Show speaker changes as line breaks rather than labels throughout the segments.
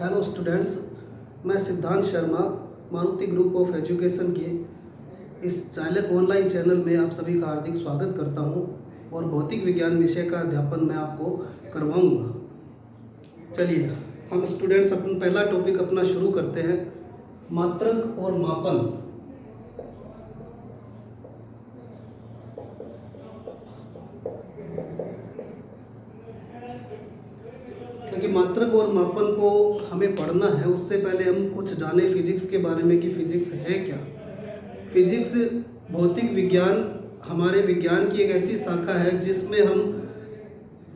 Hello students, मैं सिद्धांत Sharma Maruti group of education के इस ऑनलाइन चैनल में आप सभी का हार्दिक स्वागत करता हूं और भौतिक विज्ञान विषय का अध्यापन मैं आपको करवाऊंगा। चलिए हम स्टूडेंट्स अपना पहला टॉपिक अपना शुरू करते हैं, मात्रक और मापन। क्योंकि मात्रक और मापन को हमें पढ़ना है, उससे पहले हम कुछ जाने फिजिक्स के बारे में कि फिजिक्स है क्या। फिजिक्स भौतिक विज्ञान हमारे विज्ञान की एक ऐसी शाखा है जिसमें हम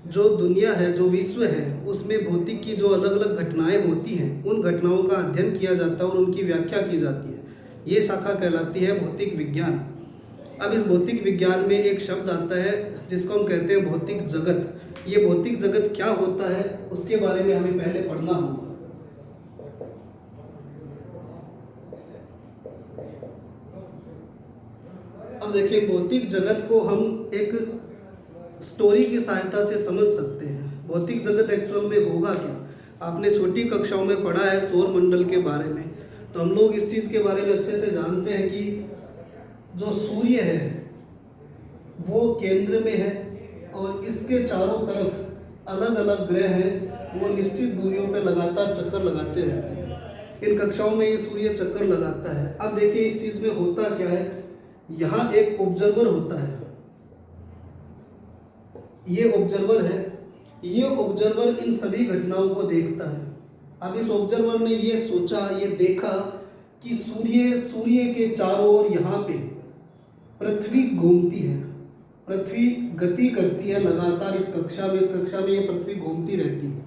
जो दुनिया है, जो विश्व है, उसमें भौतिक की जो अलग अलग घटनाएं होती हैं उन घटनाओं का अध्ययन किया जाता है और उनकी व्याख्या की जाती है। ये शाखा कहलाती है भौतिक विज्ञान। अब इस भौतिक विज्ञान में एक शब्द आता है जिसको हम कहते हैं भौतिक जगत। ये भौतिक जगत क्या होता है उसके बारे में हमें पहले पढ़ना होगा। अब देखिए, भौतिक जगत को हम एक स्टोरी की सहायता से समझ सकते हैं। भौतिक जगत एक्चुअल में होगा क्या। आपने छोटी कक्षाओं में पढ़ा है सौर मंडल के बारे में, तो हम लोग इस चीज़ के बारे में अच्छे से जानते हैं कि जो सूर्य है वो केंद्र में है और इसके चारों तरफ अलग अलग ग्रह हैं, वो निश्चित दूरियों पे लगातार चक्कर लगाते रहते हैं। इन कक्षाओं में ये सूर्य चक्कर लगाता है। अब देखिए इस चीज़ में होता क्या है, यहाँ एक ऑब्जर्वर होता है, ये ऑब्जर्वर है। ये ऑब्जर्वर इन सभी घटनाओं को देखता है। अब इस ऑब्जर्वर ने ये सोचा, ये देखा कि सूर्य के चारों ओर यहाँ पे पृथ्वी घूमती है, पृथ्वी गति करती है लगातार। इस कक्षा में ये पृथ्वी घूमती रहती है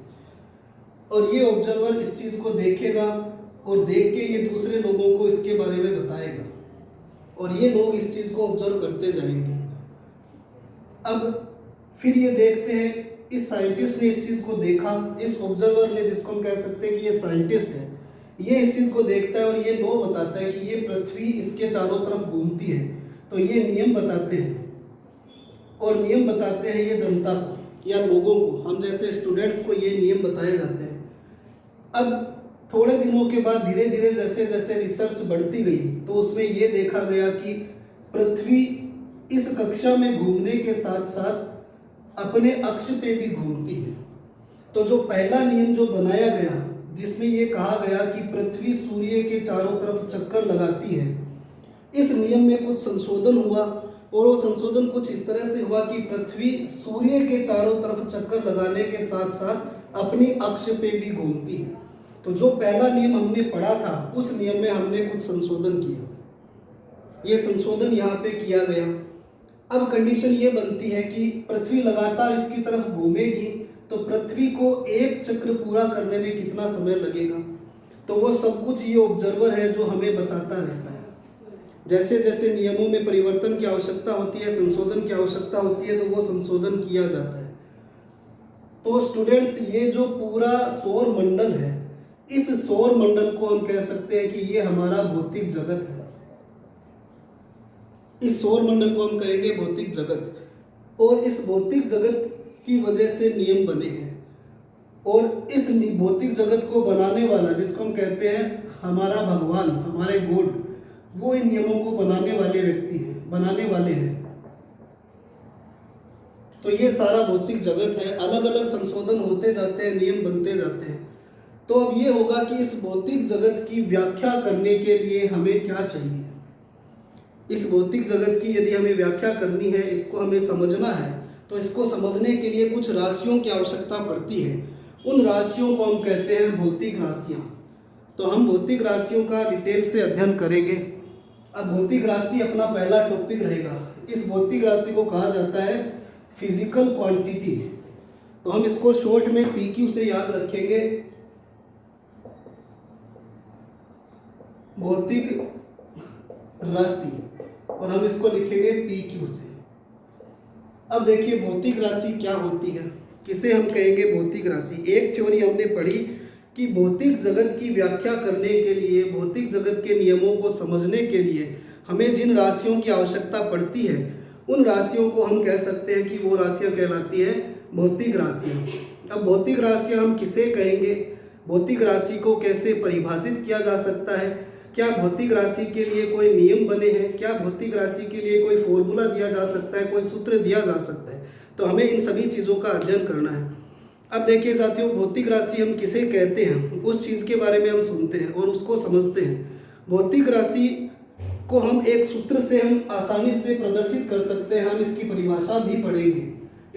और ये ऑब्जर्वर इस चीज़ को देखेगा और देख के ये दूसरे लोगों को इसके बारे में बताएगा और ये लोग इस चीज़ को ऑब्जर्व करते जाएंगे। अब फिर ये देखते हैं, इस साइंटिस्ट ने इस चीज़ को देखा, इस ऑब्जर्वर ने, जिसको हम कह सकते हैं कि ये साइंटिस्ट है, ये इस चीज़ को देखता है और ये लॉ बताता है कि ये पृथ्वी इसके चारों तरफ घूमती है। तो ये नियम बताते हैं और नियम बताते हैं ये जनता को या लोगों को, हम जैसे स्टूडेंट्स को ये नियम बताए जाते हैं। अब थोड़े दिनों के बाद धीरे धीरे जैसे जैसे रिसर्च बढ़ती गई तो उसमें ये देखा गया कि पृथ्वी इस कक्षा में घूमने के साथ साथ अपने अक्ष पे भी घूमती है। तो जो पहला नियम जो बनाया गया जिसमें ये कहा गया कि पृथ्वी सूर्य के चारों तरफ चक्कर लगाती है, इस नियम में कुछ संशोधन हुआ और वो संशोधन कुछ इस तरह से हुआ कि पृथ्वी सूर्य के चारों तरफ चक्कर लगाने के साथ साथ अपनी अक्ष पे भी घूमती है। तो जो पहला नियम हमने पढ़ा था उस नियम में हमने कुछ संशोधन किया, ये संशोधन यहाँ पे किया गया। अब कंडीशन ये बनती है कि पृथ्वी लगातार इसकी तरफ घूमेगी तो पृथ्वी को एक चक्र पूरा करने में कितना समय लगेगा। तो वो सब कुछ ये ऑब्जर्वर है जो हमें बताता रहता है। जैसे जैसे नियमों में परिवर्तन की आवश्यकता होती है, संशोधन की आवश्यकता होती है, तो वो संशोधन किया जाता है। तो स्टूडेंट्स, ये जो पूरा सौर मंडल है, इस सौर मंडल को हम कह सकते हैं कि ये हमारा भौतिक जगत है। इस सौर मंडल को हम कहेंगे भौतिक जगत और इस भौतिक जगत की वजह से नियम बने हैं और इस भौतिक जगत को बनाने वाला, जिसको हम कहते हैं हमारा भगवान, हमारे गॉड, वो इन नियमों को बनाने वाले व्यक्ति हैं, बनाने वाले हैं। तो ये सारा भौतिक जगत है, अलग अलग संशोधन होते जाते हैं, नियम बनते जाते हैं। तो अब ये होगा कि इस भौतिक जगत की व्याख्या करने के लिए हमें क्या चाहिए। इस भौतिक जगत की यदि हमें व्याख्या करनी है, इसको हमें समझना है, तो इसको समझने के लिए कुछ राशियों की आवश्यकता पड़ती है। उन राशियों को हम कहते हैं भौतिक राशियाँ। तो हम भौतिक राशियों का डिटेल से अध्ययन करेंगे। अब भौतिक राशि अपना पहला टॉपिक रहेगा। इस भौतिक राशि को कहा जाता है फिजिकल क्वांटिटी। तो हम इसको शॉर्ट में PQ से याद रखेंगे, भौतिक राशि, और हम इसको लिखेंगे PQ से। अब देखिए भौतिक राशि क्या होती है, किसे हम कहेंगे भौतिक राशि। एक थ्योरी हमने पढ़ी कि भौतिक जगत की व्याख्या करने के लिए, भौतिक जगत के नियमों को समझने के लिए हमें जिन राशियों की आवश्यकता पड़ती है उन राशियों को हम कह सकते हैं कि वो राशियाँ कहलाती है भौतिक राशियाँ। अब भौतिक राशियाँ हम किसे कहेंगे, भौतिक राशि को कैसे परिभाषित किया जा सकता है, क्या भौतिक राशि के लिए कोई नियम बने हैं, क्या भौतिक राशि के लिए कोई फॉर्मूला दिया जा सकता है, कोई सूत्र दिया जा सकता है। तो हमें इन सभी चीज़ों का अध्ययन करना है। अब देखिए साथियों, भौतिक राशि हम किसे कहते हैं उस चीज़ के बारे में हम सुनते हैं और उसको समझते हैं। भौतिक राशि को हम एक सूत्र से हम आसानी से प्रदर्शित कर सकते हैं, हम इसकी परिभाषा भी पढ़ेंगे।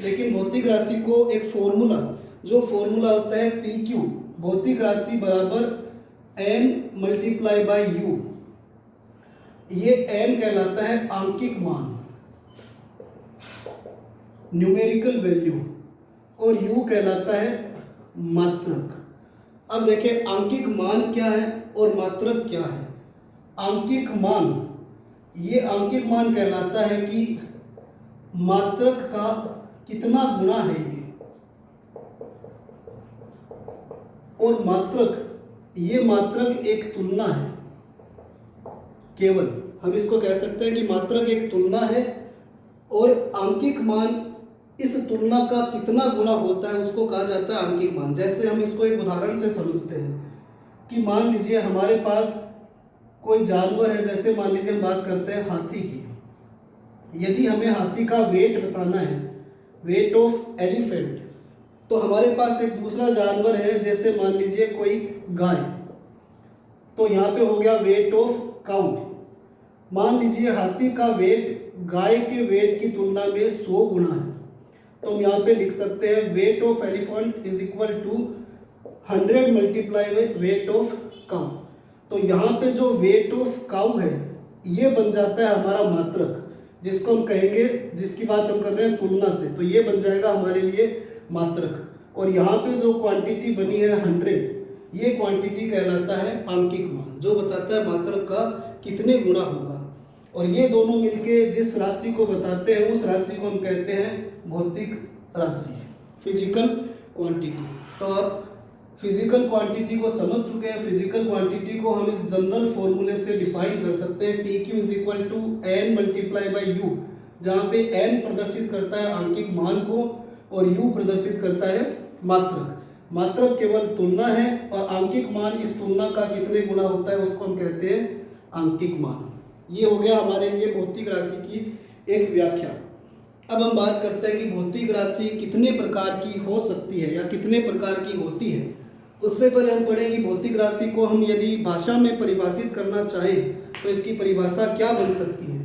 लेकिन भौतिक राशि को एक फॉर्मूला, जो फॉर्मूला होता है PQ, भौतिक राशि बराबर n मल्टीप्लाई बाई u, ये n कहलाता है आंकिक मान, न्यूमेरिकल वैल्यू, और u कहलाता है मात्रक। अब देखिए आंकिक मान क्या है और मात्रक क्या है। आंकिक मान, ये आंकिक मान कहलाता है कि मात्रक का कितना गुना है ये, और मात्रक, ये मात्रक एक तुलना है। केवल हम इसको कह सकते हैं कि मात्रक एक तुलना है और आंकिक मान इस तुलना का कितना गुना होता है उसको कहा जाता है आंकिक मान। जैसे हम इसको एक उदाहरण से समझते हैं कि मान लीजिए हमारे पास कोई जानवर है, जैसे मान लीजिए हम बात करते हैं हाथी की। यदि हमें हाथी का वेट बताना है, वेट ऑफ एलिफेंट, तो हमारे पास एक दूसरा जानवर है, जैसे मान लीजिए कोई गाय, तो यहाँ पे हो गया वेट ऑफ काउ। मान लीजिए हाथी का वेट गाय के वेट की तुलना में 100 गुना है, तो हम यहाँ पे लिख सकते हैं weight of elephant is equal to 100 multiply with weight of cow. तो यहाँ पे जो वेट ऑफ काउ है ये बन जाता है हमारा मात्रक, जिसको हम कहेंगे, जिसकी बात हम कर रहे हैं तुलना से, तो ये बन जाएगा हमारे लिए मात्रक। और यहाँ पे जो क्वांटिटी बनी है 100, ये क्वांटिटी कहलाता है आंकिक मान, जो बताता है मात्रक का कितने गुना होगा। और ये दोनों मिलके जिस राशि को बताते हैं उस राशि को हम कहते हैं भौतिक राशि, फिजिकल क्वांटिटी। तो आप फिजिकल क्वांटिटी को समझ चुके हैं। फिजिकल क्वांटिटी को हम इस जनरल फॉर्मूले से डिफाइन कर सकते हैं, PQ is equal to n multiply by u, जहाँ पे n प्रदर्शित करता है आंकिक मान को और u प्रदर्शित करता है मात्रक। मात्रक केवल तुलना है और आंकिक मान इस तुलना का कितने गुना होता है उसको हम कहते हैं आंकिक मान। ये हो गया हमारे लिए भौतिक राशि की एक व्याख्या। अब हम बात करते हैं कि भौतिक राशि कितने प्रकार की हो सकती है या कितने प्रकार की होती है। उससे पहले हम पढ़ेंगे भौतिक राशि को हम यदि भाषा में परिभाषित करना चाहें तो इसकी परिभाषा क्या बन सकती है।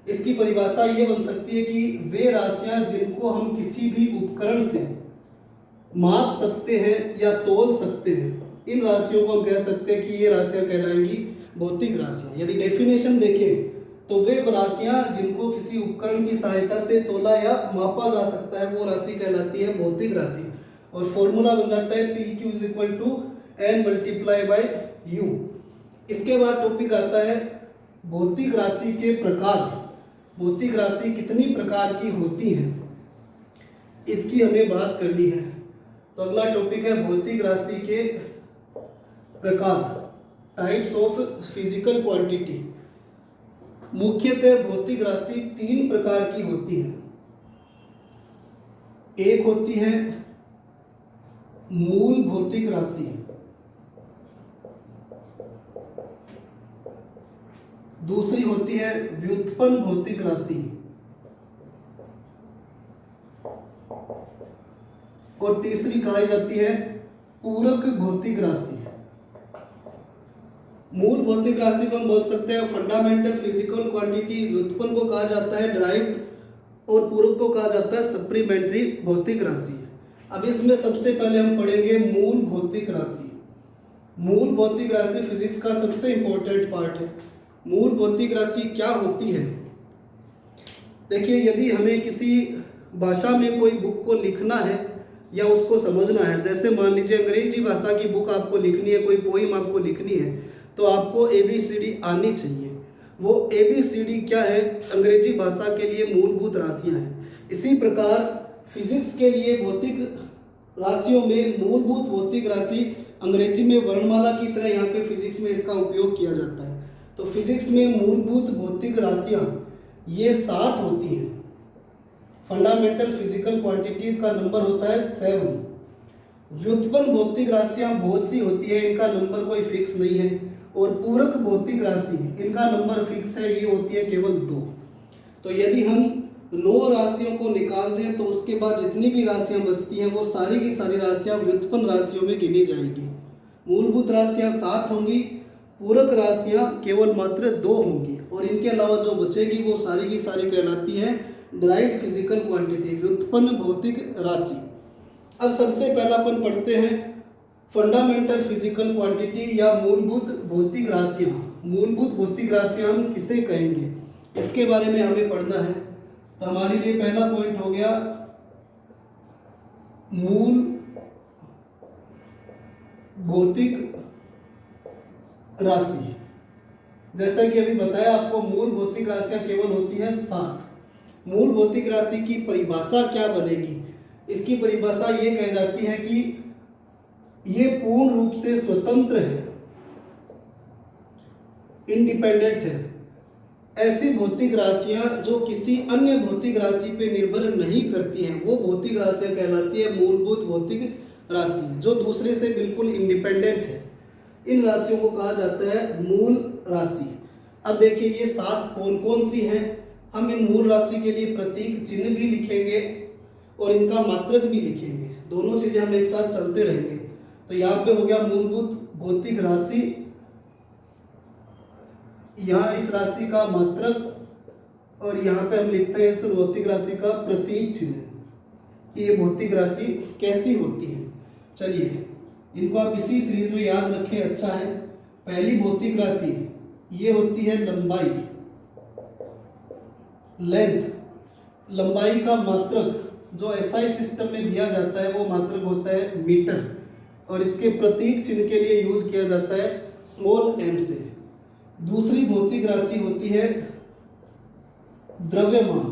इसकी परिभाषा ये बन सकती है कि वे राशियां जिनको हम किसी भी उपकरण से माप सकते हैं या तोल सकते हैं, इन राशियों को हम कह सकते हैं कि ये राशियां कहलाएंगी भौतिक राशियां। यदि डेफिनेशन देखें तो वे राशियां जिनको किसी उपकरण की सहायता से तोला या मापा जा सकता है वो राशि कहलाती है भौतिक राशि। और फॉर्मूला बन जाता है PQ is equal to n multiply by u। इसके बाद टॉपिक आता है भौतिक राशि के प्रकार। भौतिक राशि कितनी प्रकार की होती हैं इसकी हमें बात करनी है। तो अगला टॉपिक है भौतिक राशि के प्रकार, टाइप्स ऑफ फिजिकल क्वांटिटी। मुख्यतः भौतिक राशि 3 प्रकार की होती है। एक होती है मूल भौतिक राशि, दूसरी होती है व्युत्पन्न भौतिक राशि, और तीसरी कही जाती है पूरक भौतिक राशि। मूल भौतिक राशि को हम बोल सकते हैं फंडामेंटल फिजिकल क्वांटिटी, व्युत्पन्न को कहा जाता है ड्राइव्ड, और पूरक को कहा जाता है सप्लीमेंट्री भौतिक राशि। अब इसमें सबसे पहले हम पढ़ेंगे मूल भौतिक राशि। मूल भौतिक राशि फिजिक्स का सबसे इंपॉर्टेंट पार्ट है। मूल भौतिक राशि क्या होती है? देखिए, यदि हमें किसी भाषा में कोई बुक को लिखना है या उसको समझना है, जैसे मान लीजिए अंग्रेजी भाषा की बुक आपको लिखनी है, कोई पोइम आपको लिखनी है, तो आपको ABCD आनी चाहिए। वो ABCD क्या है? अंग्रेजी भाषा के लिए मूलभूत राशियां हैं। इसी प्रकार फिजिक्स के लिए भौतिक राशियों में मूलभूत भौतिक राशि अंग्रेजी में वर्णमाला की तरह यहाँ पे फिजिक्स में इसका उपयोग किया जाता है। तो फिजिक्स में मूलभूत भौतिक राशियाँ ये 7 होती हैं। फंडामेंटल फिजिकल क्वांटिटीज का नंबर होता है 7। व्युत्पन्न भौतिक राशियां बहुत सी होती है, इनका नंबर कोई फिक्स नहीं है। और पूरक भौतिक राशि, इनका नंबर फिक्स है, ये होती है केवल 2। तो यदि हम 9 राशियों को निकाल दें तो उसके बाद जितनी भी राशियां बचती हैं वो सारी की सारी राशियां व्युत्पन्न राशियों में गिनी जाएगी। मूलभूत राशियां 7 होंगी, पूरक राशियां केवल मात्र 2 होंगी, और इनके अलावा जो बचेगी वो सारी की सारी कहलाती है डिराइव्ड फिजिकल क्वांटिटी, व्युत्पन्न भौतिक राशि। अब सबसे पहला अपन पढ़ते हैं फंडामेंटल फिजिकल क्वांटिटी या मूलभूत भौतिक राशियां। मूलभूत भौतिक राशियां हम किसे कहेंगे, इसके बारे में हमें पढ़ना है। तो हमारे लिए पहला पॉइंट हो गया मूल भौतिक राशि। जैसा कि अभी बताया आपको, मूल भौतिक राशियां केवल होती है 7। मूल भौतिक राशि की परिभाषा क्या बनेगी, इसकी परिभाषा ये कह जाती है कि ये पूर्ण रूप से स्वतंत्र है, इंडिपेंडेंट है। ऐसी भौतिक राशियां जो किसी अन्य भौतिक राशि पे निर्भर नहीं करती हैं, वो भौतिक राशियां कहलाती है मूलभूत भौतिक राशि, जो दूसरे से बिल्कुल इंडिपेंडेंट है। इन राशियों को कहा जाता है मूल राशि। अब देखिए ये 7 कौन कौन सी हैं। हम इन मूल राशि के लिए प्रतीक चिन्ह भी लिखेंगे और इनका मात्रक भी लिखेंगे, दोनों चीजें हम एक साथ चलते रहेंगे। तो यहाँ पे हो गया मूलभूत भौतिक राशि, यहाँ इस राशि का मात्रक, और यहाँ पे हम लिखते हैं इस भौतिक राशि का प्रतीक चिन्ह कि ये भौतिक राशि कैसी होती है। चलिए इनको आप इसी सीरीज में याद रखें, अच्छा है। पहली भौतिक राशि ये होती है लंबाई, लेंथ। लंबाई का मात्रक जो एसआई सिस्टम में दिया जाता है वो मात्रक होता है मीटर, और इसके प्रतीक चिन्ह के लिए यूज किया जाता है स्मॉल एम से। दूसरी भौतिक राशि होती है द्रव्यमान।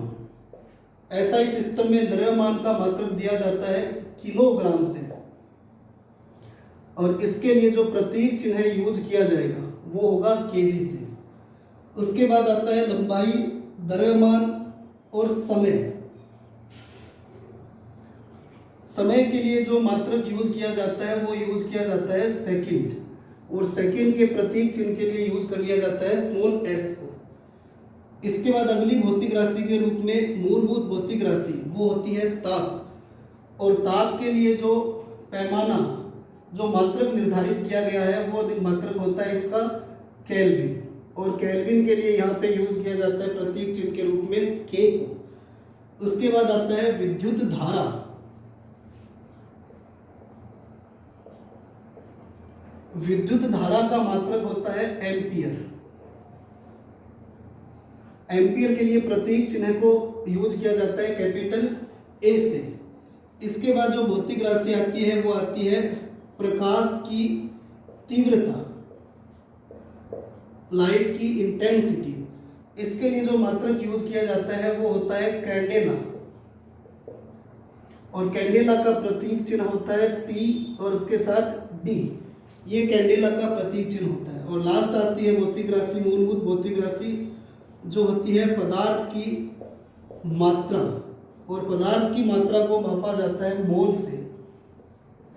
एसआई सिस्टम में द्रव्यमान का मात्रक दिया जाता है किलोग्राम से, और इसके लिए जो प्रतीक चिन्ह यूज किया जाएगा वो होगा केजी से। उसके बाद आता है लंबाई, द्रव्यमान और समय। समय के लिए जो मात्रक यूज किया जाता है वो यूज किया जाता है सेकंड, और सेकंड के प्रतीक चिन्ह के लिए यूज कर लिया जाता है स्मॉल एस को। इसके बाद अगली भौतिक राशि के रूप में मूलभूत भौतिक राशि वो होती है ताप, और ताप के लिए जो पैमाना, जो मात्रक निर्धारित किया गया है वो मात्रक होता है इसका केल्विन, और केल्विन के लिए यहाँ पे यूज किया जाता है प्रतीक चिन्ह के रूप में के को। उसके बाद आता है विद्युत धारा। विद्युत धारा का मात्रक होता है एम्पियर। एम्पियर के लिए प्रतीक चिन्ह को यूज किया जाता है कैपिटल ए से। इसके बाद जो भौतिक राशि आती है वो आती है प्रकाश की तीव्रता, लाइट की इंटेंसिटी। इसके लिए जो मात्रक यूज किया जाता है वो होता है कैंडेला, और कैंडेला का प्रतीक चिन्ह होता है सी और उसके साथ डी। ये कैंडेला का प्रतीक चिन्ह होता है। और लास्ट आती है भौतिक राशि, मूलभूत भौतिक राशि जो होती है पदार्थ की मात्रा, और पदार्थ की मात्रा को मापा जाता है मोल से।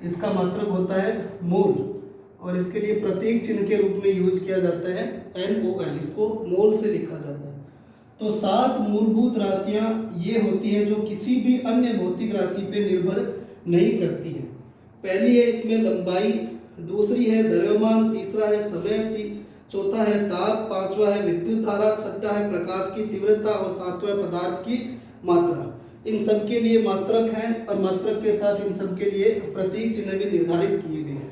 इसका मात्रक होता है मोल, और इसके लिए प्रतीक चिन्ह के रूप में यूज किया जाता है NOL, इसको मोल से लिखा जाता है। तो 7 मूलभूत राशियां ये होती हैं जो किसी भी अन्य भौतिक राशि पे निर्भर नहीं करती है। पहली है इसमें लंबाई, दूसरी है द्रव्यमान, तीसरा है समय, चौथा है ताप, पांचवा है विद्युत धारा, छठा है प्रकाश की तीव्रता, और सातवां पदार्थ की मात्रा। इन सब के लिए मात्रक हैं, और मात्रक के साथ इन सब के लिए प्रतीक चिन्ह भी निर्धारित किए गए हैं।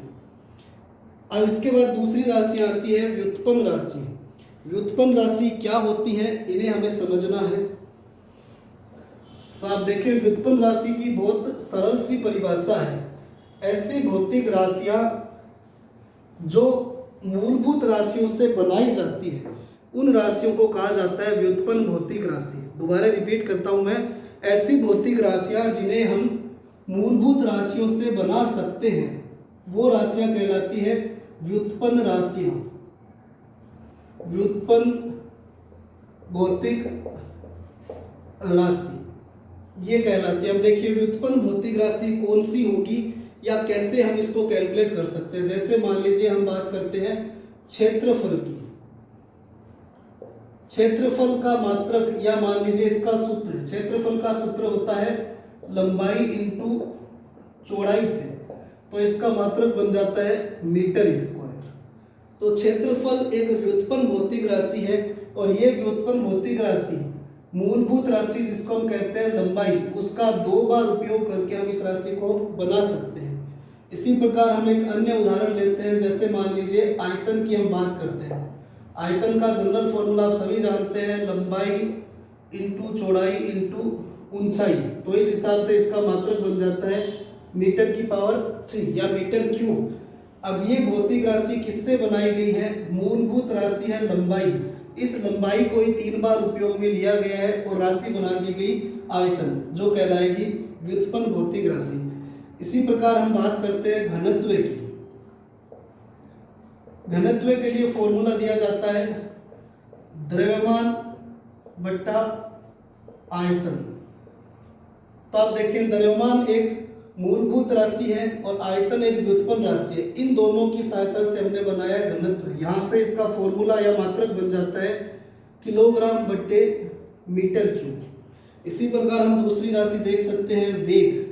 अब इसके बाद दूसरी राशि आती है व्युत्पन्न राशि। व्युत्पन्न राशि क्या होती है, इन्हें हमें समझना है। तो आप देखें, व्युत्पन्न राशि की बहुत सरल सी परिभाषा है। ऐसी भौतिक राशियां जो मूलभूत राशियों से बनाई जाती है उन राशियों को कहा जाता है व्युत्पन्न भौतिक राशि। दोबारा रिपीट करता हूं मैं, ऐसी भौतिक राशियां जिन्हें हम मूलभूत राशियों से बना सकते हैं वो राशियां कहलाती है व्युत्पन्न राशियां, व्युत्पन्न भौतिक राशि ये कहलाती है। अब देखिए व्युत्पन्न भौतिक राशि कौन सी होगी या कैसे हम इसको कैलकुलेट कर सकते हैं। जैसे मान लीजिए हम बात करते हैं क्षेत्रफल की। क्षेत्रफल का मात्रक या मान लीजिए इसका सूत्र, क्षेत्रफल का सूत्र होता है लंबाई इंटू चौड़ाई से, तो इसका मात्रक बन जाता है मीटर स्क्वायर। तो क्षेत्रफल एक व्युत्पन्न भौतिक राशि है और ये व्युत्पन्न भौतिक राशि मूलभूत राशि जिसको हम कहते हैं लंबाई, उसका 2 बार उपयोग करके हम इस राशि को बना सकते हैं। इसी प्रकार हम एक अन्य उदाहरण लेते हैं, जैसे मान लीजिए आयतन की हम बात करते हैं। आयतन का जनरल फॉर्मूला आप सभी जानते हैं, लंबाई इंटू चौड़ाई इंटू ऊंचाई। तो इस हिसाब से इसका मात्रक बन जाता है मीटर की पावर 3 या मीटर क्यूब। अब ये भौतिक राशि किससे बनाई गई है? मूलभूत राशि है लंबाई। इस लंबाई को ही 3 बार उपयोग में लिया गया है और राशि बना दी गई आयतन, जो कहलाएगी व्युत्पन्न भौतिक राशि। इसी प्रकार हम बात करते हैं घनत्व की। घनत्व के लिए फॉर्मूला दिया जाता है द्रव्यमान बट्टा आयतन। तो आप देखिए द्रव्यमान एक मूलभूत राशि है और आयतन एक व्युत्पन्न राशि है। इन दोनों की सहायता से हमने बनाया घनत्व। यहाँ से इसका फॉर्मूला या मात्रक बन जाता है किलोग्राम बट्टे मीटर क्यूब। इसी प्रकार हम दूसरी राशि देख सकते हैं वेग।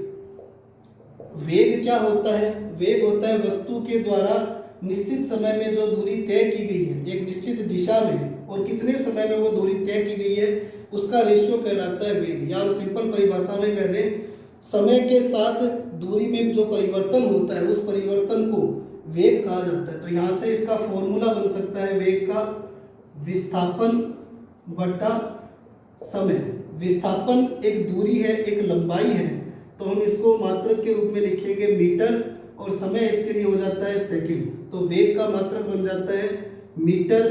वेग क्या होता है? वेग होता है वस्तु के द्वारा निश्चित समय में जो दूरी तय की गई है एक निश्चित दिशा में, और कितने समय में वो दूरी तय की गई है उसका रेशियो कहलाता है वेग। या हम सिंपल परिभाषा में कह दें, समय के साथ दूरी में जो परिवर्तन होता है उस परिवर्तन को वेग कहा जाता है। तो यहाँ से इसका फॉर्मूला बन सकता है वेग का विस्थापन बटा समय। विस्थापन एक दूरी है, एक लंबाई है, तो हम इसको मात्रक के रूप में लिखेंगे मीटर और समय इसके लिए हो जाता है सेकंड। तो वेग का मात्रक बन जाता है मीटर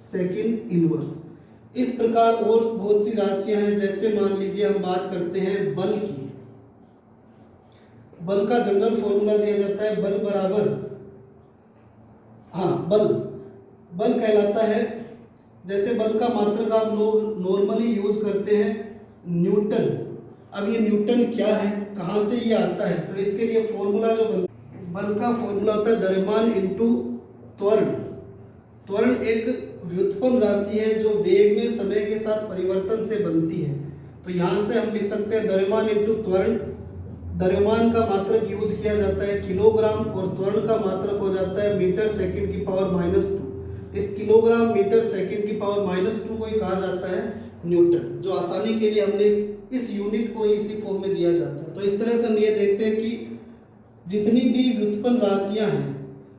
सेकंड इनवर्स। इस प्रकार और बहुत सी राशियां हैं, जैसे मान लीजिए हम बात करते हैं बल की। बल का जनरल फॉर्मूला दिया जाता है बल बराबर, बल कहलाता है, जैसे बल का मात्रक आप लोग नॉर्मली यूज करते हैं न्यूटन। अब ये न्यूटन क्या है, कहाँ से ये आता है? तो इसके लिए फॉर्मूला जो बल का फॉर्मूला होता है द्रव्यमान इंटू त्वरण। त्वरण एक व्युत्पन्न राशि है जो वेग में समय के साथ परिवर्तन से बनती है। तो यहाँ से हम लिख सकते हैं द्रव्यमान इंटू त्वरण। द्रव्यमान का मात्रक यूज किया जाता है किलोग्राम और त्वरण का मात्रक हो जाता है मीटर सेकंड की पावर -2। इस किलोग्राम मीटर सेकंड की पावर -2 को ही कहा जाता है न्यूटन, जो आसानी के लिए हमने इस यूनिट को इसी फॉर्म में दिया जाता है। तो इस तरह से हम ये देखते हैं कि जितनी भी व्युत्पन्न राशियां हैं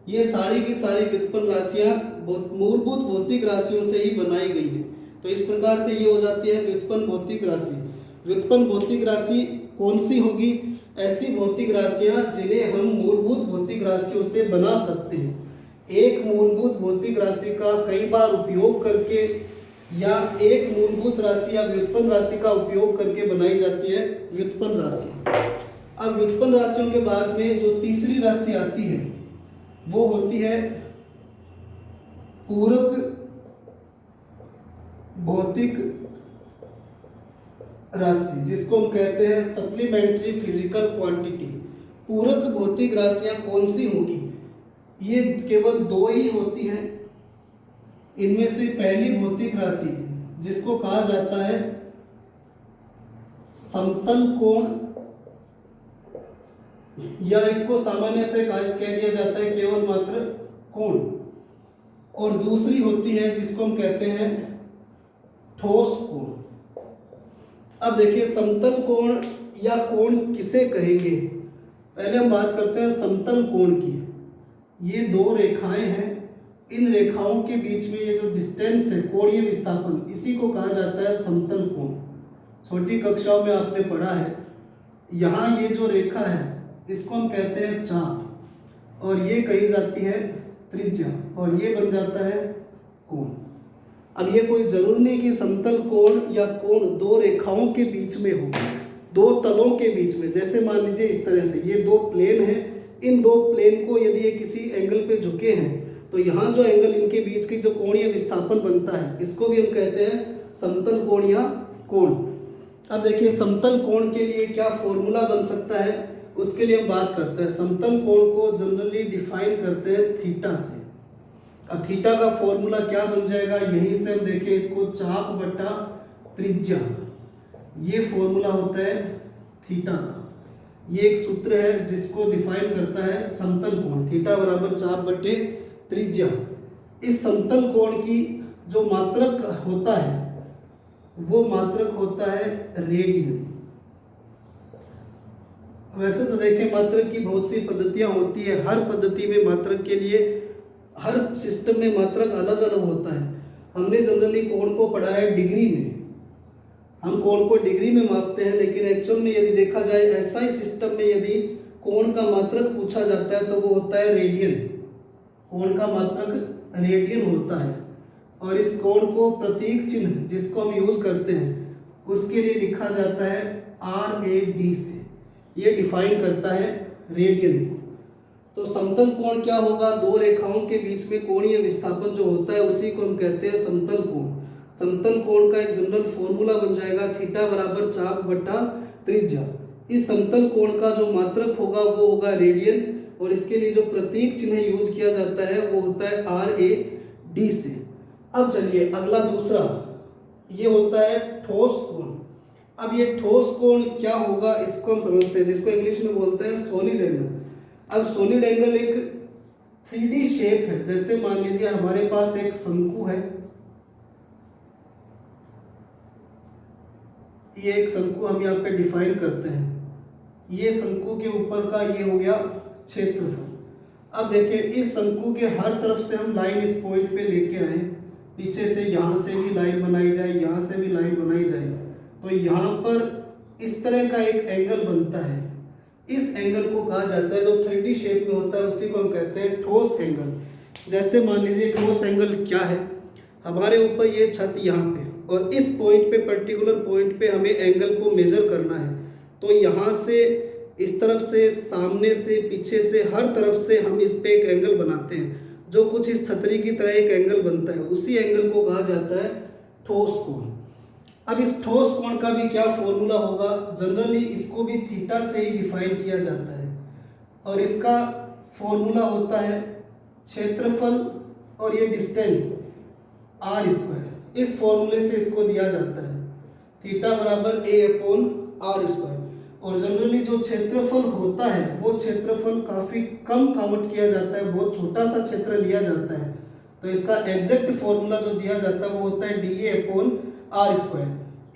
ये सारी की सारी व्युत्पन्न राशियां मूलभूत भौतिक राशियों से ही बनाई गई है। तो इस प्रकार से ये हो जाती है व्युत्पन्न भौतिक राशि। व्युत्पन्न भौतिक राशि कौन सी होगी? ऐसी भौतिक राशियां जिन्हें हम मूलभूत भौतिक राशियों से बना सकते हैं। एक मूलभूत भौतिक राशि का कई बार उपयोग करके या एक मूलभूत राशि या व्युत्पन्न राशि का उपयोग करके बनाई जाती है व्युत्पन्न राशि। अब व्युत्पन्न राशियों के बाद में जो तीसरी राशि आती है वो होती है पूरक भौतिक राशि, जिसको हम कहते हैं सप्लीमेंट्री फिजिकल क्वांटिटी। पूरक भौतिक राशियां कौन सी होगी? ये केवल 2 ही होती हैं। इनमें से पहली भौतिक राशि जिसको कहा जाता है समतल कोण, या इसको सामान्य से कह दिया जाता है केवल मात्र कोण, और दूसरी होती है जिसको हम कहते हैं ठोस कोण। अब देखिए समतल कोण या कोण किसे कहेंगे? पहले हम बात करते हैं समतल कोण की। ये 2 रेखाएं हैं, इन रेखाओं के बीच में ये जो डिस्टेंस है, कोणीय विस्थापन, इसी को कहा जाता है समतल कोण। छोटी कक्षाओं में आपने पढ़ा है। यहाँ ये जो रेखा है इसको हम कहते हैं चाप, और ये कही जाती है त्रिज्या, और ये बन जाता है कोण। अब ये कोई जरूरी नहीं कि समतल कोण या कोण 2 रेखाओं के बीच में हो, 2 तलों के बीच में। जैसे मान लीजिए इस तरह से ये 2 प्लेन हैं, इन 2 प्लेन को यदि ये किसी एंगल पे झुके हैं तो यहाँ जो एंगल इनके बीच की जो कोणीय विस्थापन बनता है इसको भी हम कहते हैं समतल कोण या कोण। अब देखिए समतल कोण के लिए क्या फॉर्मूला बन सकता है? उसके लिए हम बात करते हैं। समतल कोण को जनरली डिफाइन करते हैं थीटा से। अब थीटा का फॉर्मूला क्या बन जाएगा, यहीं से हम देखें इसको, चाप बटा त्रिज्या, ये फॉर्मूला होता है थीटा का। ये एक सूत्र है जिसको डिफाइन करता है समतल कोण, थीटा बराबर चाप बटे त्रिज्या। इस समतल कोण की जो मात्रक होता है वो मात्रक होता है रेडियन। वैसे तो देखें मात्रक की बहुत सी पद्धतियां होती है, हर पद्धति में मात्रक के लिए, हर सिस्टम में मात्रक अलग अलग होता है। हमने जनरली कोण को पढ़ा है डिग्री में, हम कोण को डिग्री में मापते हैं, लेकिन एक्चुअल में यदि देखा जाए एसआई सिस्टम में यदि कोण का मात्रक पूछा जाता है तो वो होता है रेडियन। कोण का मात्रक रेडियन होता है और इस कोण को प्रतीक चिन्ह जिसको हम यूज करते हैं उसके लिए लिखा जाता है RAD से, ये डिफाइन करता है रेडियन को। तो समतल कोण क्या होगा, दो रेखाओं के बीच में कोणीय विस्थापन जो होता है उसी को हम कहते हैं समतल कोण। समतल कोण का एक जनरल फॉर्मूला बन जाएगा थीटा बराबर चाप बटा त्रिज्या। इस समतल कोण का जो मात्रक होगा वो होगा रेडियन और इसके लिए जो प्रतीक चिन्ह यूज किया जाता है वो होता है RAD से। अब चलिए अगला दूसरा, ये होता है ठोस कोण। अब ये ठोस कोण क्या होगा इसको हम समझते हैं, जिसको इंग्लिश में बोलते हैं सॉलिड एंगल। अब सॉलिड एंगल एक 3D शेप है। जैसे मान लीजिए हमारे पास एक शंकु है, ये एक शंकु हम यहाँ पे डिफाइन करते हैं, ये शंकु के ऊपर का ये हो गया क्षेत्रफल। अब देखिए इस शंकु के हर तरफ से हम लाइन इस पॉइंट पे लेके आए, पीछे से यहाँ से भी लाइन बनाई जाए, यहाँ से भी लाइन बनाई जाए, तो यहाँ पर इस तरह का एक एंगल बनता है। इस एंगल को कहा जाता है, जो 3D शेप में होता है उसी को हम कहते हैं ठोस एंगल। जैसे मान लीजिए ठोस एंगल क्या है, हमारे ऊपर ये छत यहाँ पे और इस पॉइंट पे, पर्टिकुलर पॉइंट पे हमें एंगल को मेजर करना है। तो यहाँ से, इस तरफ से, सामने से, पीछे से, हर तरफ से हम इस पे एक एंगल बनाते हैं जो कुछ इस छतरी की तरह एक एंगल बनता है। उसी एंगल को कहा जाता है ठोस कोण। अब इस ठोस कोण का भी क्या फॉर्मूला होगा, जनरली इसको भी थीटा से ही डिफाइन किया जाता है और इसका फॉर्मूला होता है क्षेत्रफल और ये डिस्टेंस R²। इस फॉर्मूले से इसको दिया जाता है थीटा बराबर A/R²। और जनरली जो क्षेत्रफल होता है वो क्षेत्रफल काफ़ी कम काउंट किया जाता है, बहुत छोटा सा क्षेत्र लिया जाता है। तो इसका एग्जैक्ट फॉर्मूला जो दिया जाता है वो होता है dA/R²।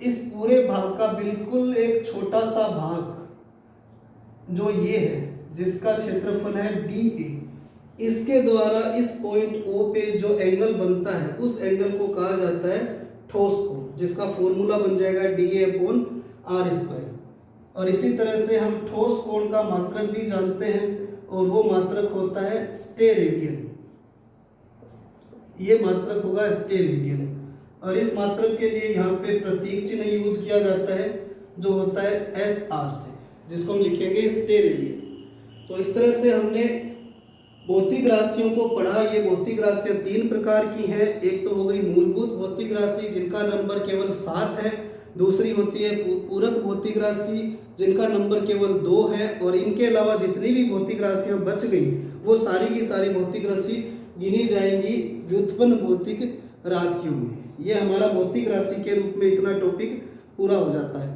इस पूरे भाग का बिल्कुल एक छोटा सा भाग जो ये है, जिसका क्षेत्रफल है dA, इसके द्वारा इस पॉइंट O पे जो एंगल बनता है उस एंगल को कहा जाता है ठोस कोण, जिसका फॉर्मूला बन जाएगा dA/R²। और इसी तरह से हम ठोस कोण का मात्रक भी जानते हैं और वो मात्रक होता है स्टेरेडियन। ये मात्रक होगा स्टेरेडियन और इस मात्रक के लिए यहाँ पे प्रतीक चिन्ह यूज किया जाता है जो होता है SR से, जिसको हम लिखेंगे स्टेरेडियन। तो इस तरह से हमने भौतिक राशियों को पढ़ा। ये भौतिक राशियाँ 3 प्रकार की हैं। एक तो हो गई मूलभूत भौतिक राशि जिनका नंबर केवल 7 है, दूसरी होती है पूरक भौतिक राशि जिनका नंबर केवल 2 है, और इनके अलावा जितनी भी भौतिक राशियाँ बच गई वो सारी की सारी भौतिक राशि गिनी जाएंगी व्युत्पन्न भौतिक राशियों में। ये हमारा भौतिक राशि के रूप में इतना टॉपिक पूरा हो जाता है।